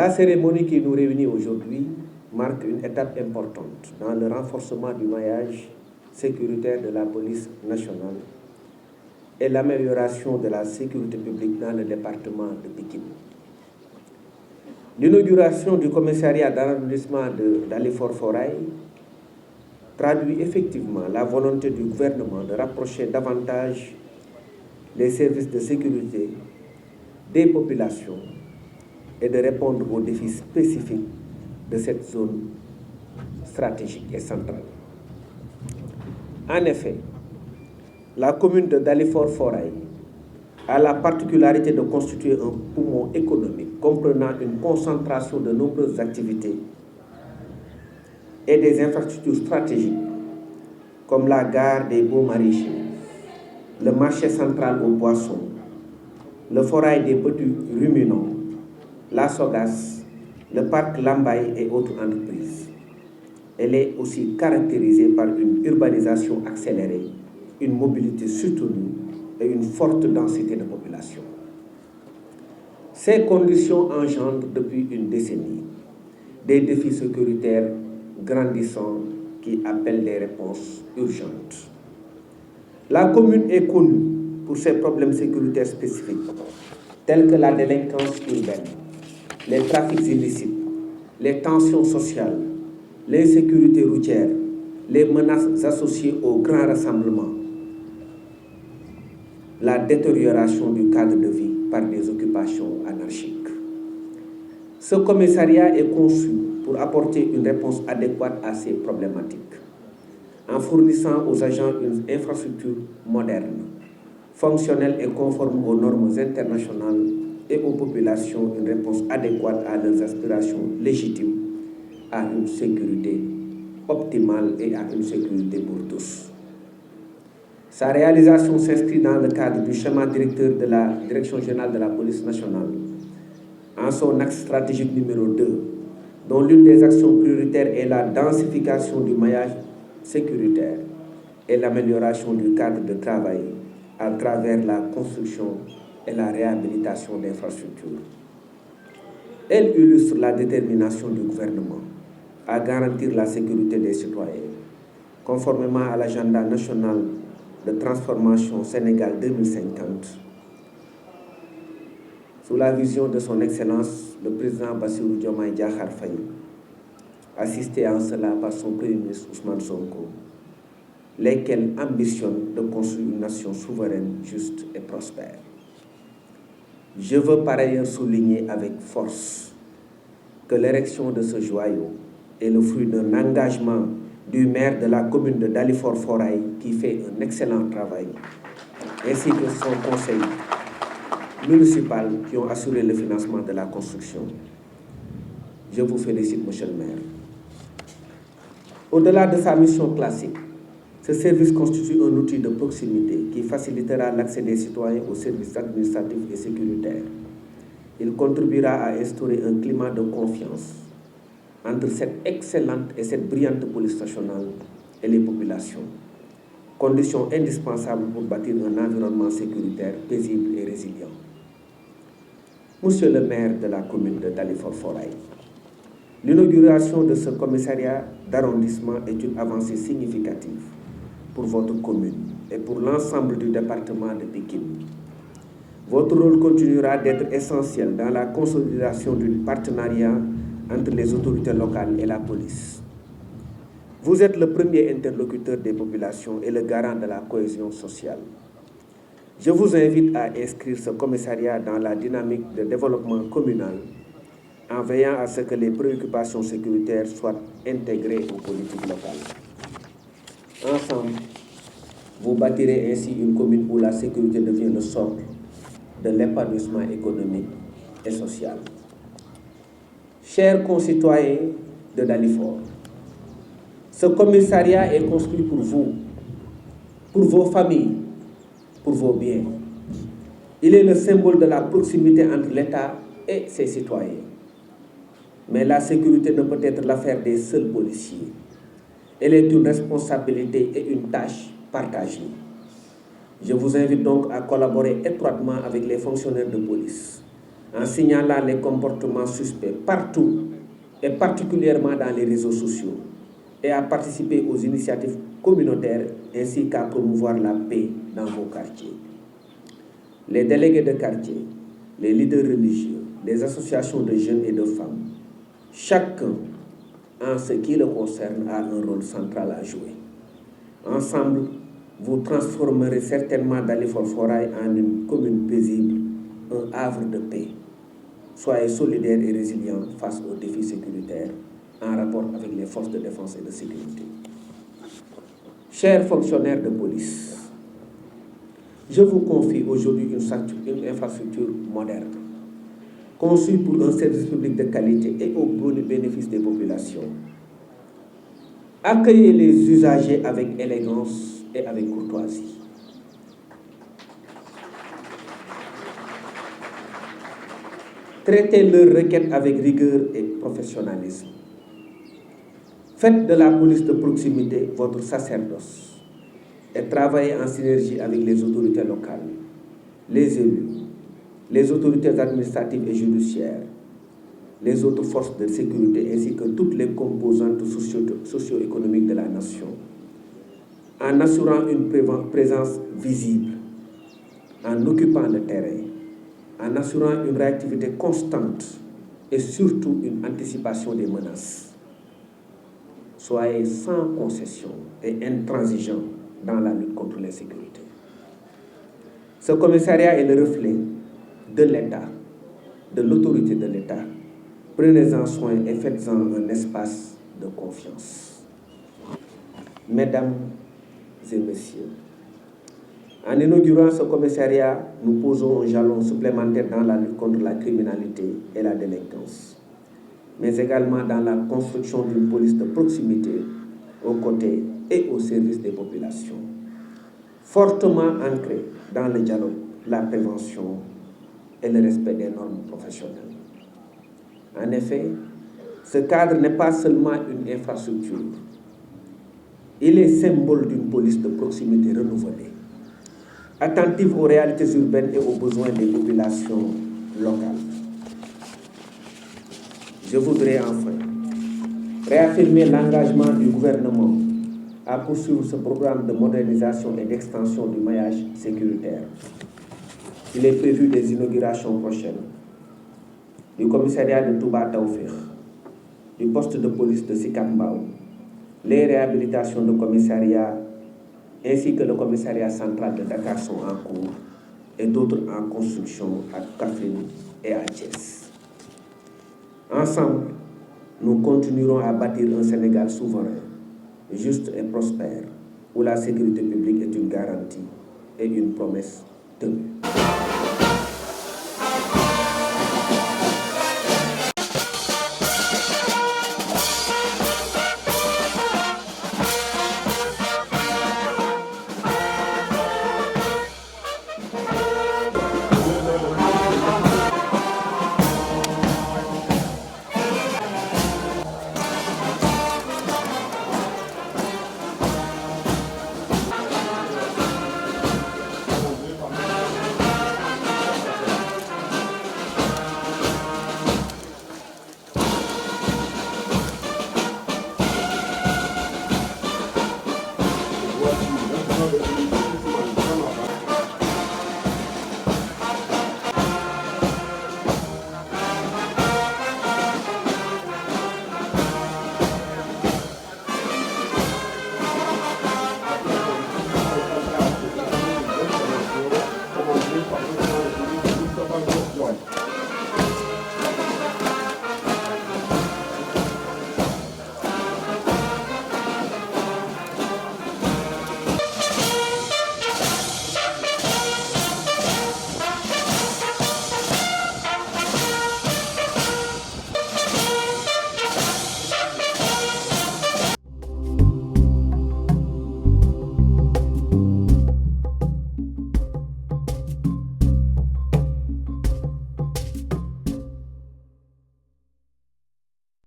La cérémonie qui nous réunit aujourd'hui marque une étape importante dans le renforcement du maillage sécuritaire de la police nationale et l'amélioration de la sécurité publique dans le département de Pikine. L'inauguration du commissariat d'arrondissement de Dalifort-Foirail traduit effectivement la volonté du gouvernement de rapprocher davantage les services de sécurité des populations et de répondre aux défis spécifiques de cette zone stratégique et centrale. En effet, la commune de Dalifort-Foirail a la particularité de constituer un poumon économique comprenant une concentration de nombreuses activités et des infrastructures stratégiques comme la gare des Beaux Maraîchers, le marché central aux poissons, le forail des petits ruminants, la Sogas, le parc Lambaye et autres entreprises. Elle est aussi caractérisée par une urbanisation accélérée, une mobilité soutenue et une forte densité de population. Ces conditions engendrent depuis une décennie des défis sécuritaires grandissants qui appellent des réponses urgentes. La commune est connue pour ses problèmes sécuritaires spécifiques, tels que la délinquance urbaine, les trafics illicites, les tensions sociales, l'insécurité routière, les menaces associées aux grands rassemblements, la détérioration du cadre de vie par des occupations anarchiques. Ce commissariat est conçu pour apporter une réponse adéquate à ces problématiques, en fournissant aux agents une infrastructure moderne, fonctionnelle et conforme aux normes internationales et aux populations une réponse adéquate à leurs aspirations légitimes à une sécurité optimale et à une sécurité pour tous. Sa réalisation s'inscrit dans le cadre du schéma directeur de la Direction générale de la police nationale, en son axe stratégique numéro 2, dont l'une des actions prioritaires est la densification du maillage sécuritaire et l'amélioration du cadre de travail à travers la construction et la réhabilitation d'infrastructures. Elle illustre la détermination du gouvernement à garantir la sécurité des citoyens, conformément à l'agenda national de transformation Sénégal 2050, sous la vision de son Excellence le président Bassirou Diomaye Diakhar Faye, assisté en cela par son Premier ministre Ousmane Sonko, lesquels ambitionnent de construire une nation souveraine, juste et prospère. Je veux par ailleurs souligner avec force que l'érection de ce joyau est le fruit d'un engagement du maire de la commune de Dalifort-Foirail qui fait un excellent travail, ainsi que son conseil municipal qui ont assuré le financement de la construction. Je vous félicite, monsieur le maire. Au-delà de sa mission classique, ce service constitue un outil de proximité qui facilitera l'accès des citoyens aux services administratifs et sécuritaires. Il contribuera à instaurer un climat de confiance entre cette excellente et cette brillante police nationale et les populations, condition indispensable pour bâtir un environnement sécuritaire paisible et résilient. Monsieur le maire de la commune de Dalifort-Foirail, l'inauguration de ce commissariat d'arrondissement est une avancée significative pour votre commune et pour l'ensemble du département de Pikine. Votre rôle continuera d'être essentiel dans la consolidation du partenariat entre les autorités locales et la police. Vous êtes le premier interlocuteur des populations et le garant de la cohésion sociale. Je vous invite à inscrire ce commissariat dans la dynamique de développement communal en veillant à ce que les préoccupations sécuritaires soient intégrées aux politiques locales. Ensemble, vous bâtirez ainsi une commune où la sécurité devient le socle de l'épanouissement économique et social. Chers concitoyens de Dalifort, ce commissariat est construit pour vous, pour vos familles, pour vos biens. Il est le symbole de la proximité entre l'État et ses citoyens. Mais la sécurité ne peut être l'affaire des seuls policiers. Elle est une responsabilité et une tâche partagée. Je vous invite donc à collaborer étroitement avec les fonctionnaires de police en signalant les comportements suspects partout et particulièrement dans les réseaux sociaux, et à participer aux initiatives communautaires ainsi qu'à promouvoir la paix dans vos quartiers. Les délégués de quartier, les leaders religieux, les associations de jeunes et de femmes, chacun, en ce qui le concerne, a un rôle central à jouer. Ensemble, vous transformerez certainement Dalifort Foirail en une commune paisible, un havre de paix. Soyez solidaires et résilients face aux défis sécuritaires en rapport avec les forces de défense et de sécurité. Chers fonctionnaires de police, je vous confie aujourd'hui une infrastructure moderne, conçue pour un service public de qualité et au bénéfice des populations. Accueillez les usagers avec élégance et avec courtoisie. Traitez leurs requêtes avec rigueur et professionnalisme. Faites de la police de proximité votre sacerdoce et travaillez en synergie avec les autorités locales, les élus, les autorités administratives et judiciaires, les autres forces de sécurité ainsi que toutes les composantes socio-économiques de la nation, en assurant une présence visible, en occupant le terrain, en assurant une réactivité constante et surtout une anticipation des menaces. Soyez sans concession et intransigeants dans la lutte contre l'insécurité. Ce commissariat est le reflet de l'État, de l'autorité de l'État. Prenez-en soin et faites-en un espace de confiance. Mesdames et messieurs, en inaugurant ce commissariat, nous posons un jalon supplémentaire dans la lutte contre la criminalité et la délinquance, mais également dans la construction d'une police de proximité aux côtés et au service des populations, fortement ancrée dans le dialogue, la prévention et le respect des normes professionnelles. En effet, ce cadre n'est pas seulement une infrastructure, il est symbole d'une police de proximité renouvelée, attentive aux réalités urbaines et aux besoins des populations locales. Je voudrais enfin réaffirmer l'engagement du gouvernement à poursuivre ce programme de modernisation et d'extension du maillage sécuritaire. Il est prévu des inaugurations prochaines du commissariat de Touba Tawfekh, du poste de police de Sicap Mbao, les réhabilitations de commissariats ainsi que le commissariat central de Dakar sont en cours et d'autres en construction à Kaffrine et à Thiès. Ensemble, nous continuerons à bâtir un Sénégal souverain, juste et prospère, où la sécurité publique est une garantie et une promesse tenue.